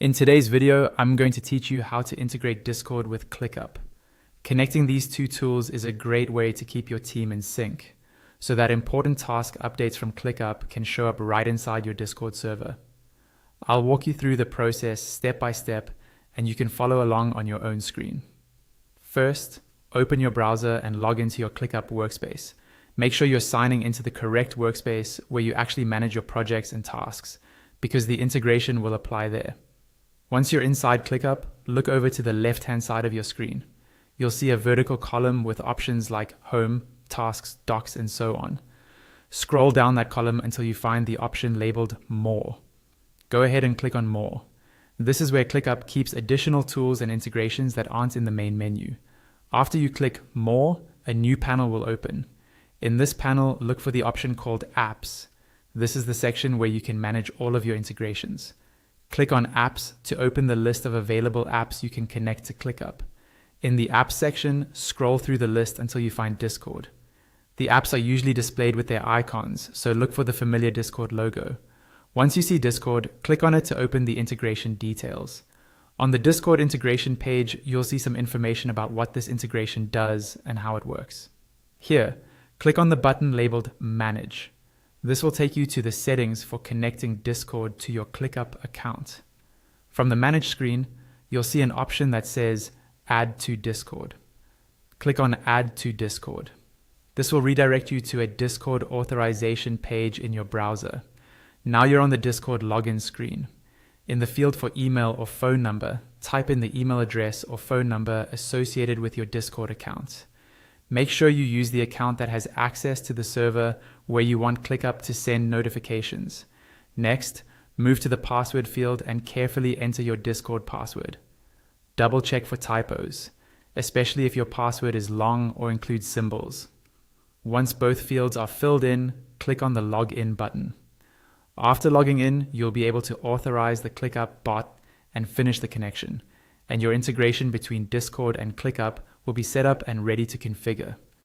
In today's video, I'm going to teach you how to integrate Discord with ClickUp. Connecting these two tools is a great way to keep your team in sync, so that important task updates from ClickUp can show up right inside your Discord server. I'll walk you through the process step by step, and you can follow along on your own screen. First, open your browser and log into your ClickUp workspace. Make sure you're signing into the correct workspace where you actually manage your projects and tasks, because the integration will apply there. Once you're inside ClickUp, look over to the left-hand side of your screen. You'll see a vertical column with options like Home, Tasks, Docs, and so on. Scroll down that column until you find the option labeled More. Go ahead and click on More. This is where ClickUp keeps additional tools and integrations that aren't in the main menu. After you click More, a new panel will open. In this panel, look for the option called Apps. This is the section where you can manage all of your integrations. Click on Apps to open the list of available apps you can connect to ClickUp. In the Apps section, scroll through the list until you find Discord. The apps are usually displayed with their icons, so look for the familiar Discord logo. Once you see Discord, click on it to open the integration details. On the Discord integration page, you'll see some information about what this integration does and how it works. Here, click on the button labeled Manage. This will take you to the settings for connecting Discord to your ClickUp account. From the Manage screen, you'll see an option that says Add to Discord. Click on Add to Discord. This will redirect you to a Discord authorization page in your browser. Now you're on the Discord login screen. In the field for email or phone number, type in the email address or phone number associated with your Discord account. Make sure you use the account that has access to the server where you want ClickUp to send notifications. Next, move to the password field and carefully enter your Discord password. Double check for typos, especially if your password is long or includes symbols. Once both fields are filled in, click on the Login button. After logging in, you'll be able to authorize the ClickUp bot and finish the connection, and your integration between Discord and ClickUp will be set up and ready to configure.